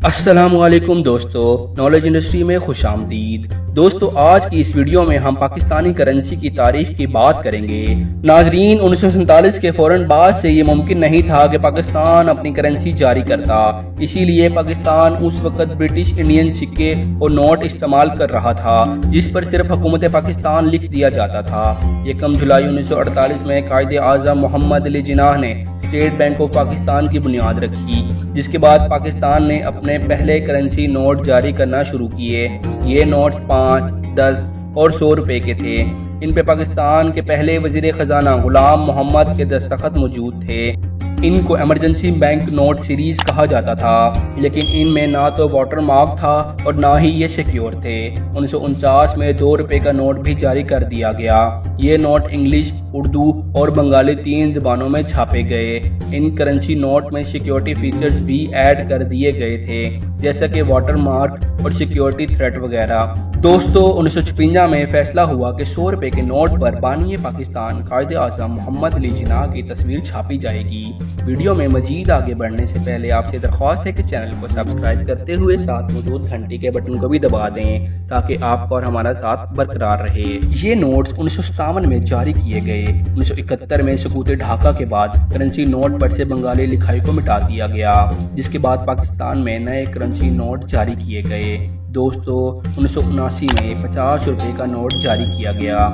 السلام علیکم دوستو، نالج انڈسٹری میں خوش آمدید۔ دوستو، آج کی اس ویڈیو میں ہم پاکستانی کرنسی کی تاریخ کی بات کریں گے۔ ناظرین، 1947 کے فوراً بعد سے یہ ممکن نہیں تھا کہ پاکستان اپنی کرنسی جاری کرتا، اسی لیے پاکستان اس وقت برٹش انڈین سکے اور نوٹ استعمال کر رہا تھا جس پر صرف حکومت پاکستان لکھ دیا جاتا تھا۔ 1 جولائی 1948 میں قائد اعظم محمد علی جناح نے اسٹیٹ بینک آف پاکستان کی بنیاد رکھی، جس کے بعد پاکستان نے اپنے پہلے کرنسی نوٹ جاری کرنا شروع کیے۔ یہ نوٹس 5، 10 اور 100 روپے کے تھے۔ ان پہ پاکستان کے پہلے وزیر خزانہ غلام محمد کے دستخط موجود تھے۔ ان کو ایمرجنسی بینک نوٹ سیریز کہا جاتا تھا، لیکن ان میں نہ تو واٹر مارک تھا اور نہ ہی یہ سیکیور تھے۔ 1949 میں 2 روپے کا نوٹ بھی جاری کر دیا گیا۔ یہ نوٹ انگلش، اردو اور بنگالی 3 زبانوں میں چھاپے گئے۔ ان کرنسی نوٹ میں سیکیورٹی فیچرز بھی ایڈ کر دیے گئے تھے، جیسا کہ واٹر مارک اور سیکیورٹی تھریٹ وغیرہ۔ دوستو، 1956 میں فیصلہ ہوا کہ 100 روپے کے نوٹ پر بانی پاکستان قائد اعظم محمد علی جناح کی تصویر چھاپی جائے گی۔ ویڈیو میں مزید آگے بڑھنے سے پہلے آپ سے درخواست ہے کہ چینل کو سبسکرائب کرتے ہوئے ساتھ موجود گھنٹی کے بٹن کو بھی دبا دیں تاکہ آپ کا اور ہمارا ساتھ برقرار رہے۔ یہ نوٹس 1957 میں جاری کیے گئے۔ 1971 میں سقوط ڈھاکہ کے بعد کرنسی نوٹ پر سے بنگالی لکھائی کو مٹا دیا گیا، جس کے بعد پاکستان میں نئے کرنسی نوٹ جاری کیے گئے۔ دوستو، 1979 میں 50 روپے کا نوٹ جاری کیا گیا۔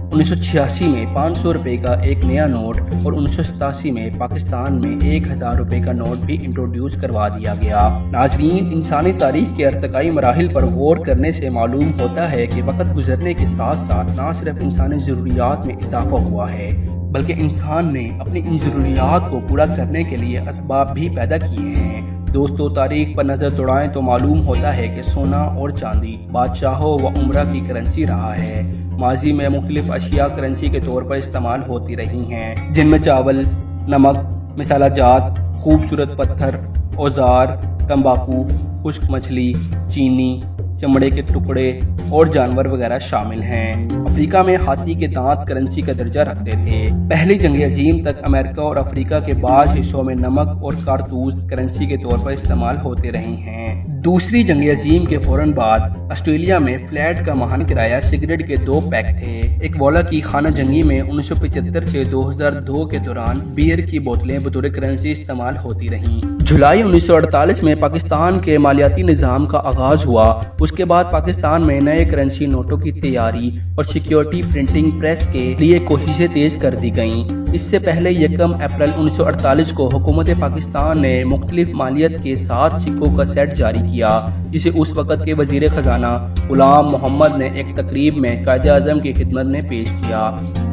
1986 میں 500 روپے کا ایک نیا نوٹ اور 1987 میں پاکستان میں 1000 روپے کا نوٹ بھی انٹروڈیوس کروا دیا گیا۔ ناظرین، انسانی تاریخ کے ارتقائی مراحل پر غور کرنے سے معلوم ہوتا ہے کہ وقت گزرنے کے ساتھ ساتھ نہ صرف انسانی ضروریات میں اضافہ ہوا ہے، بلکہ انسان نے اپنی ان ضروریات کو پورا کرنے کے لیے اسباب بھی پیدا کیے ہیں۔ دوستو، تاریخ پر نظر دوڑائیں تو معلوم ہوتا ہے کہ سونا اور چاندی بادشاہوں و عمرہ کی کرنسی رہا ہے۔ ماضی میں مختلف اشیاء کرنسی کے طور پر استعمال ہوتی رہی ہیں، جن میں چاول، نمک، مسالہ جات، خوبصورت پتھر، اوزار، تمباکو، خشک مچھلی، چینی، چمڑے کے ٹکڑے اور جانور وغیرہ شامل ہیں۔ افریقہ میں ہاتھی کے دانت کرنسی کا درجہ رکھتے تھے۔ پہلی جنگ عظیم تک امریکہ اور افریقہ کے بعض حصوں میں نمک اور کارتوز کرنسی کے طور پر استعمال ہوتے رہے ہیں۔ دوسری جنگ عظیم کے فوراً بعد آسٹریلیا میں فلیٹ کا ماہانہ کرایہ سگریٹ کے 2 پیک تھے۔ ایک والا کی خانہ جنگی میں 1975 سے 2002 کے دوران بیئر کی بوتلیں بطور کرنسی استعمال ہوتی رہیں۔ جولائی 1948 میں پاکستان کے مالیاتی نظام کا آغاز ہوا۔ اس کے بعد پاکستان میں نئے کرنسی نوٹوں کی تیاری اور سیکیورٹی پرنٹنگ پریس کے لیے کوششیں تیز کر دی گئیں۔ اس سے پہلے 1 اپریل 1948 کو حکومت پاکستان نے مختلف مالیت کے 7 سکوں کا سیٹ جاری کیا، جسے اس وقت کے وزیر خزانہ غلام محمد نے ایک تقریب میں قائد اعظم کی خدمت میں پیش کیا۔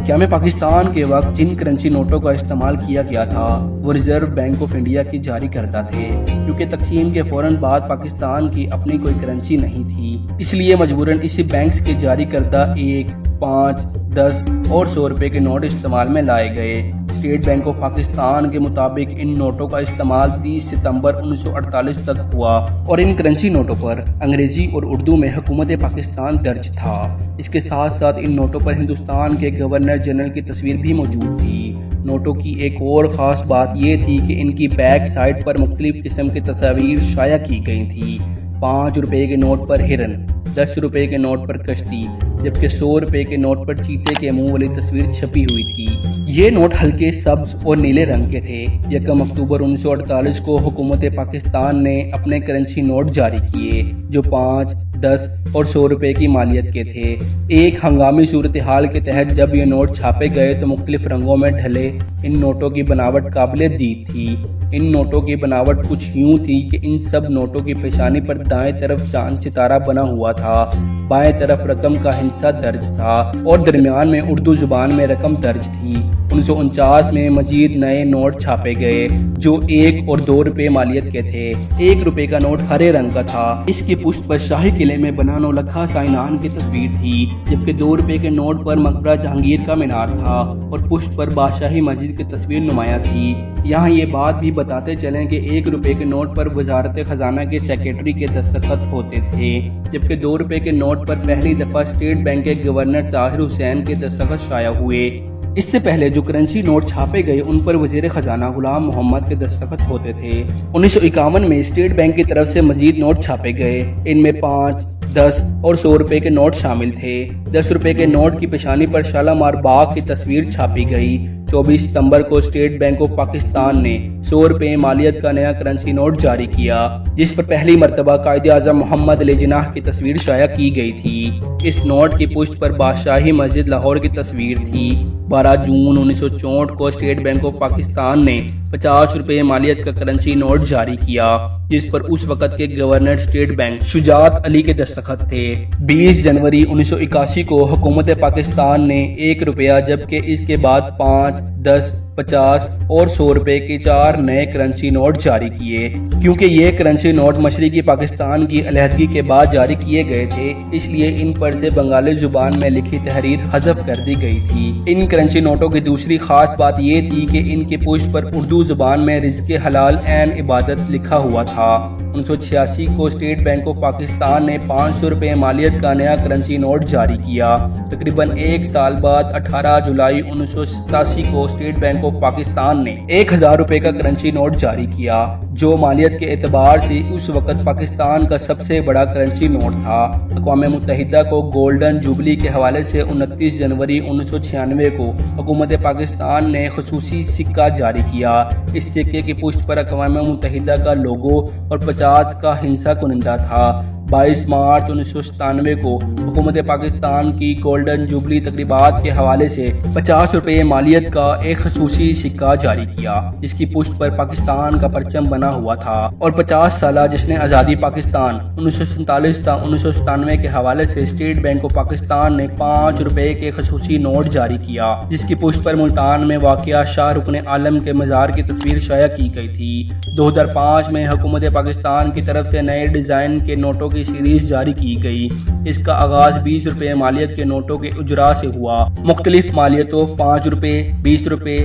قیام پاکستان کے وقت جن کرنسی نوٹوں کا استعمال کیا گیا تھا وہ ریزرو بینک آف انڈیا کی جاری کردہ تھے، کیونکہ تقسیم کے فوراً بعد پاکستان کی اپنی کوئی کرنسی نہیں تھی، اس لیے مجبوراً اسی بینکس کے جاری کردہ 1، 5، 10 اور 100 روپے کے نوٹ استعمال میں لائے گئے۔ اسٹیٹ بینک آف پاکستان کے مطابق ان نوٹوں کا استعمال 30 ستمبر 1948 تک ہوا اور ان کرنسی نوٹوں پر انگریزی اور اردو میں حکومت پاکستان درج تھا۔ اس کے ساتھ ساتھ ان نوٹوں پر ہندوستان کے گورنر جنرل کی تصویر بھی موجود تھی۔ نوٹوں کی ایک اور خاص بات یہ تھی کہ ان کی بیک سائڈ پر مختلف قسم کی تصاویر شائع کی گئی تھیں۔ 5 روپے کے نوٹ پر ہرن، 10 روپے کے نوٹ پر کشتی، جبکہ 100 روپے کے نوٹ پر چیتے کے منہ والی تصویر چھپی ہوئی تھی۔ یہ نوٹ ہلکے سبز اور نیلے رنگ کے تھے۔ 1 اکتوبر 1948 کو حکومت پاکستان نے اپنے کرنسی نوٹ جاری کیے جو 5، 10 اور 100 روپے کی مالیت کے تھے۔ ایک ہنگامی صورتحال کے تحت جب یہ نوٹ چھاپے گئے تو مختلف رنگوں میں ڈھلے ان نوٹوں کی بناوٹ قابل دید تھی۔ ان نوٹوں کی بناوٹ کچھ یوں تھی کہ ان سب نوٹوں کی پیشانی پر دائیں طرف چاند ستارہ بنا ہوا تھا، بائیں طرف رقم کا ہندسہ درج تھا اور درمیان میں اردو زبان میں رقم درج تھی۔ 1949 میں مزید نئے نوٹ چھاپے گئے جو 1 اور 2 روپے مالیت کے تھے۔ 1 روپے کا نوٹ ہرے رنگ کا تھا۔ اس کی پشت پر شاہی قلعے میں بنا نولکھا سائنان کی تصویر تھی، جبکہ 2 روپے کے نوٹ پر مقبرہ جہانگیر کا مینار تھا اور پشت پر بادشاہی مسجد کی تصویر نمایاں تھی۔ یہاں یہ بات بھی بتاتے چلیں کہ 1 روپے کے نوٹ پر وزارت خزانہ کے سیکریٹری کے دستخط ہوتے تھے، جبکہ 2 روپے کے نوٹ پر پہلی دفعہ اسٹیٹ بینک کے گورنر طاہر حسین کے دستخط شائع ہوئے۔ اس سے پہلے جو کرنسی نوٹ چھاپے گئے ان پر وزیر خزانہ غلام محمد کے دستخط ہوتے تھے۔ 1951 میں اسٹیٹ بینک کی طرف سے مزید نوٹ چھاپے گئے، ان میں 5، 10 اور 100 روپے کے نوٹ شامل تھے۔ 10 روپے کے نوٹ کی پیشانی پر شالامار باغ کی تصویر چھاپی گئی۔ 24 ستمبر کو اسٹیٹ بینک آف پاکستان نے 100 روپے مالیت کا نیا کرنسی نوٹ جاری کیا، جس پر پہلی مرتبہ قائد اعظم محمد علی جناح کی تصویر شائع کی گئی تھی۔ اس نوٹ کی پشت پر بادشاہی مسجد لاہور کی تصویر تھی۔ 12 جون 1964 کو اسٹیٹ بینک آف پاکستان نے 50 روپے مالیت کا کرنسی نوٹ جاری کیا، جس پر اس وقت کے گورنر اسٹیٹ بینک شجاعت علی کے دستخط تھے۔ 20 جنوری 1981 کو حکومت پاکستان نے 1 روپیہ جبکہ اس کے بعد 5، 10، 50 اور 100 روپے کے 4 نئے کرنسی نوٹ جاری کیے۔ کیونکہ یہ کرنسی نوٹ مشرقی پاکستان کی علیحدگی کے بعد جاری کیے گئے تھے، اس لیے ان پر سے بنگالی زبان میں لکھی تحریر حذف کر دی گئی تھی۔ ان کرنسی نوٹوں کی دوسری خاص بات یہ تھی کہ ان کی پشت پر اردو زبان میں رزق حلال عین عبادت لکھا ہوا تھا۔ 1986 کو اسٹیٹ بینک آف پاکستان نے 500 روپے مالیت کا نیا کرنسی نوٹ جاری کیا۔ تقریباً 1 سال بعد 18 جولائی 1987 کو اسٹیٹ بینک آف پاکستان نے 1000 روپے کا کرنسی نوٹ جاری کیا، جو مالیت کے اعتبار سے اس وقت پاکستان کا سب سے بڑا کرنسی نوٹ تھا۔ اقوام متحدہ کو گولڈن جوبلی کے حوالے سے 29 جنوری 1996 کو حکومت پاکستان نے خصوصی سکہ جاری کیا۔ اس سکے کی پشت پر اقوام متحدہ کا لوگو اور 50 کا ہنسا کنندہ تھا۔ 22 مارچ 1997 کو حکومت پاکستان کی گولڈن جوبلی تقریبات کے حوالے سے 50 روپے مالیت کا ایک خصوصی سکہ جاری کیا، جس کی پشت پر پاکستان کا پرچم بنا ہوا تھا، اور 50 سالہ جشن آزادی پاکستان 1947 تا 1997 کے حوالے سے اسٹیٹ بینک آف پاکستان نے 5 روپے کے خصوصی نوٹ جاری کیا، جس کی پشت پر ملتان میں واقع شاہ رکن عالم کے مزار کی تصویر شائع کی گئی تھی۔ 2005 میں حکومت پاکستان کی طرف سے نئے ڈیزائن کے نوٹوں کی سیریز جاری کی گئی۔ اس کا آغاز 20 روپے مالیت کے نوٹوں کے اجراء سے ہوا۔ مختلف مالیتوں 5 روپے، 20 روپے،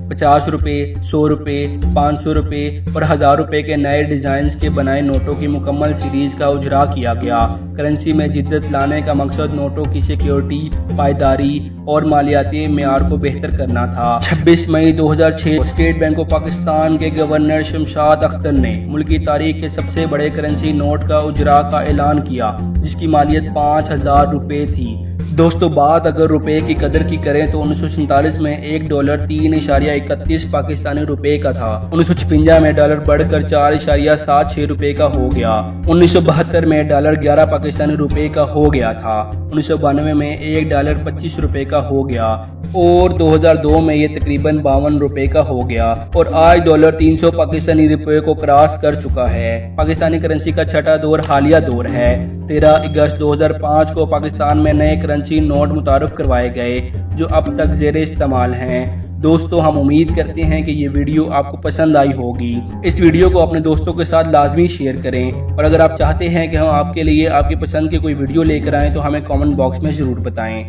50 روپے، 100 روپے، 500 روپے اور 1000 روپے کے نئے ڈیزائنز کے بنائے نوٹوں کی مکمل سیریز کا اجراء کیا گیا۔ کرنسی میں جدت لانے کا مقصد نوٹوں کی سیکیورٹی، پائیداری اور مالیاتی معیار کو بہتر کرنا تھا۔ 26 مئی 2006 اسٹیٹ بینک آف پاکستان کے گورنر شمشاد اختر نے ملکی تاریخ کے سب سے بڑے کرنسی نوٹ کا اجراء کا اعلان کیا، جس کی مالیت 5000 روپے تھی۔ دوستو، بات اگر روپے کی قدر کی کریں تو 1947 میں $1 3.31 پاکستانی روپے کا تھا۔ 1956 میں ڈالر بڑھ کر 4.76 روپے کا ہو گیا۔ 1972 میں ڈالر 11 پاکستانی روپے کا ہو گیا تھا۔ 1992 میں $1 25 روپے کا ہو گیا اور 2002 میں یہ تقریباً 52 روپے کا ہو گیا، اور آج ڈالر 300 پاکستانی روپے کو کراس کر چکا ہے۔ پاکستانی کرنسی کا چھٹا دور حالیہ دور ہے۔ 13 اگست 2005 کو پاکستان میں نئے کرنسی نوٹ متعارف کروائے گئے، جو اب تک زیر استعمال ہیں۔ دوستو، ہم امید کرتے ہیں کہ یہ ویڈیو آپ کو پسند آئی ہوگی۔ اس ویڈیو کو اپنے دوستوں کے ساتھ لازمی شیئر کریں، اور اگر آپ چاہتے ہیں کہ ہم آپ کے لیے آپ کی پسند کی کوئی ویڈیو لے کر آئیں تو ہمیں کامنٹ باکس میں ضرور بتائیں۔